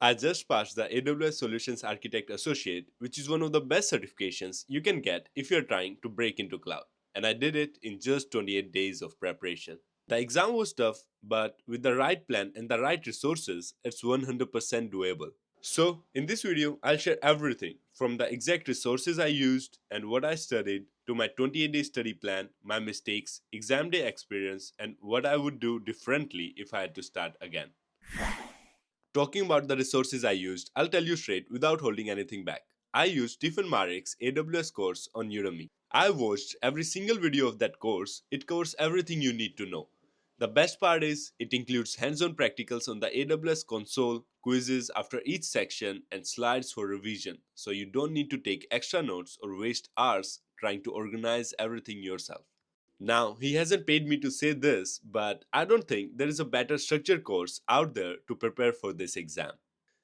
I just passed the AWS Solutions Architect Associate, which is one of the best certifications you can get if you're trying to break into cloud. And I did it in just 28 days of preparation. The exam was tough, but with the right plan and the right resources, it's 100% doable. So, in this video, I'll share everything from the exact resources I used and what I studied to my 28-day study plan, my mistakes, exam day experience, and what I would do differently if I had to start again. Talking about the resources I used, I'll tell you straight without holding anything back. I used Stephane Maarek's AWS course on Udemy. I watched every single video of that course. It covers everything you need to know. The best part is, it includes hands-on practicals on the AWS console, quizzes after each section, and slides for revision, so you don't need to take extra notes or waste hours trying to organize everything yourself. Now, he hasn't paid me to say this, but I don't think there is a better structured course out there to prepare for this exam.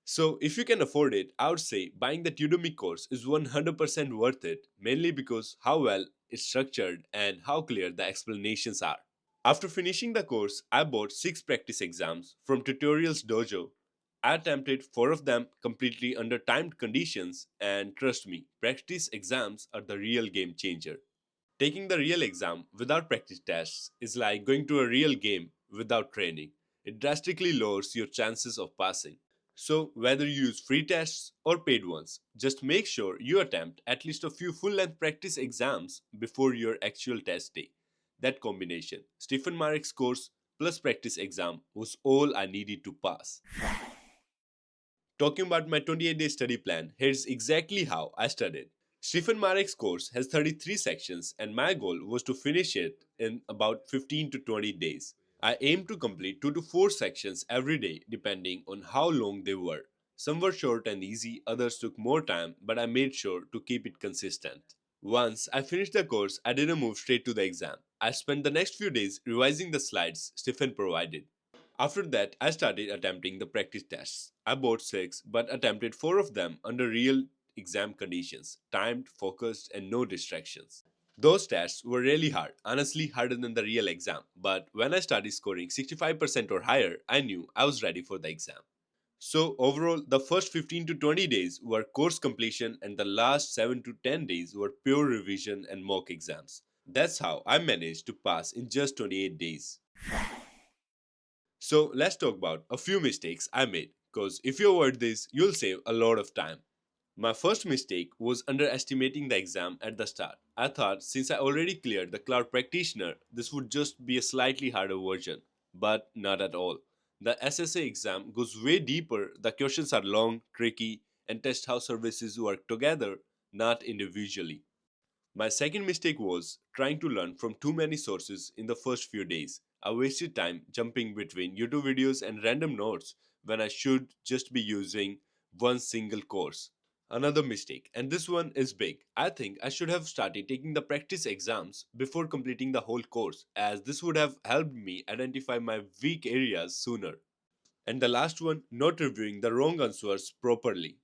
So, if you can afford it, I would say buying the Udemy course is 100% worth it, mainly because how well it's structured and how clear the explanations are. After finishing the course, I bought 6 practice exams from Tutorials Dojo. I attempted 4 of them completely under timed conditions, and trust me, practice exams are the real game changer. Taking the real exam without practice tests is like going to a real game without training. It drastically lowers your chances of passing. So, whether you use free tests or paid ones, just make sure you attempt at least a few full length practice exams before your actual test day. That combination, Stephen Marek's course plus practice exam, was all I needed to pass. Talking about my 28-day study plan, here's exactly how I studied. Stephen Marek's course has 33 sections, and my goal was to finish it in about 15 to 20 days. I aimed to complete 2 to 4 sections every day, depending on how long they were. Some were short and easy, others took more time, but I made sure to keep it consistent. Once I finished the course, I didn't move straight to the exam. I spent the next few days revising the slides Stephen provided. After that, I started attempting the practice tests. I bought 6, but attempted 4 of them under real exam conditions, timed, focused, and no distractions. Those tests were really hard, honestly harder than the real exam, but when I started scoring 65% or higher, I knew I was ready for the exam. So, overall, the first 15 to 20 days were course completion, and the last 7 to 10 days were pure revision and mock exams. That's how I managed to pass in just 28 days. So let's talk about a few mistakes I made, because if you avoid this, you'll save a lot of time. My first mistake was underestimating the exam at the start. I thought since I already cleared the Cloud Practitioner, this would just be a slightly harder version, but not at all. The SSA exam goes way deeper, the questions are long, tricky, and test how services work together, not individually. My second mistake was trying to learn from too many sources in the first few days. I wasted time jumping between YouTube videos and random notes when I should just be using one single course. Another mistake, and this one is big. I think I should have started taking the practice exams before completing the whole course, as this would have helped me identify my weak areas sooner. And the last one, not reviewing the wrong answers properly.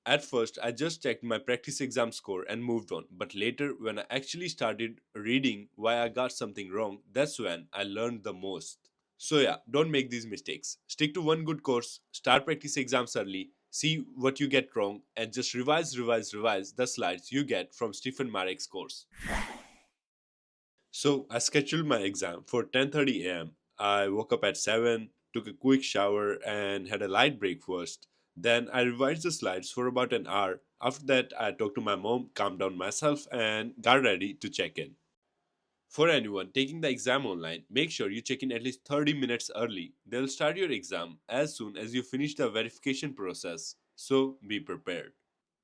At first, I just checked my practice exam score and moved on, but later, when I actually started reading why I got something wrong, that's when I learned the most. So, yeah, don't make these mistakes. Stick to one good course, start practice exams early, see what you get wrong, and just revise the slides you get from Stephen Marek's course. So I scheduled my exam for 10:30 a.m. I woke up at 7, took a quick shower and had a light breakfast. Then I revised the slides for about an hour. After that, I talked to my mom, calmed down myself and got ready to check in. For anyone taking the exam online, make sure you check in at least 30 minutes early. They'll start your exam as soon as you finish the verification process, so be prepared.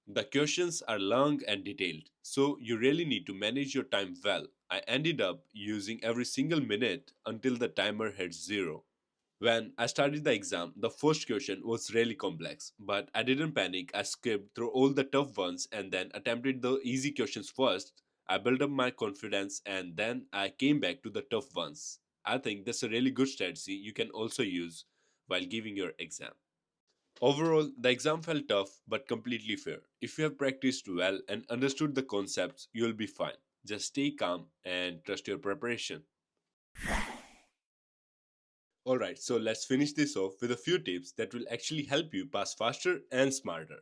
The questions are long and detailed, so you really need to manage your time well. I ended up using every single minute until the timer hit 0. When I started the exam, the first question was really complex, but I didn't panic. I skipped through all the tough ones and then attempted the easy questions first. I built up my confidence and then I came back to the tough ones. I think that's a really good strategy you can also use while giving your exam. Overall, the exam felt tough but completely fair. If you have practiced well and understood the concepts, you'll be fine. Just stay calm and trust your preparation. Alright, so let's finish this off with a few tips that will actually help you pass faster and smarter.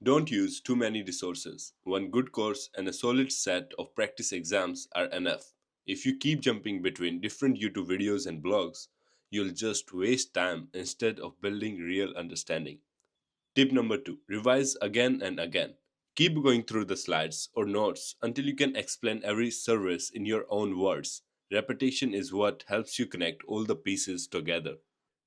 Don't use too many resources. One good course and a solid set of practice exams are enough. If you keep jumping between different YouTube videos and blogs, you'll just waste time instead of building real understanding. Tip number 2, revise again and again. Keep going through the slides or notes until you can explain every service in your own words. Repetition is what helps you connect all the pieces together.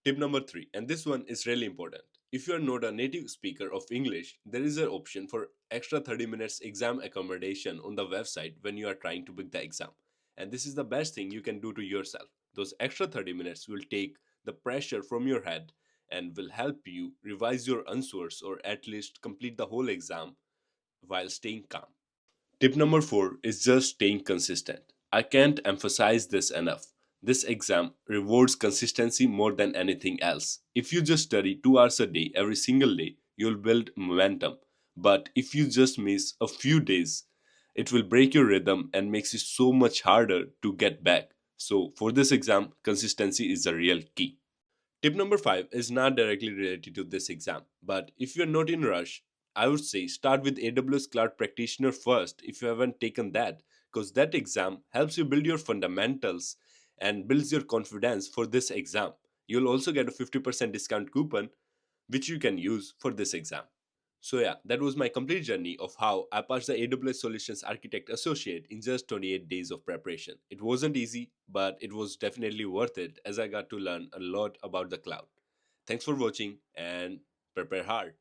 Tip number 3, and this one is really important. If you are not a native speaker of English, there is an option for extra 30 minutes exam accommodation on the website when you are trying to book the exam. And this is the best thing you can do to yourself. Those extra 30 minutes will take the pressure from your head and will help you revise your answers or at least complete the whole exam while staying calm. Tip number 4 is just staying consistent. I can't emphasize this enough. This exam rewards consistency more than anything else. If you just study 2 hours a day every single day, you'll build momentum. But if you just miss a few days, it will break your rhythm and makes it so much harder to get back. So, for this exam, consistency is the real key. Tip number 5 is not directly related to this exam, but if you're not in a rush, I would say start with AWS Cloud Practitioner first if you haven't taken that, because that exam helps you build your fundamentals and builds your confidence for this exam. You'll also get a 50% discount coupon which you can use for this exam. So yeah, that was my complete journey of how I passed the AWS Solutions Architect Associate in just 28 days of preparation. It wasn't easy, but it was definitely worth it as I got to learn a lot about the cloud. Thanks for watching and prepare hard.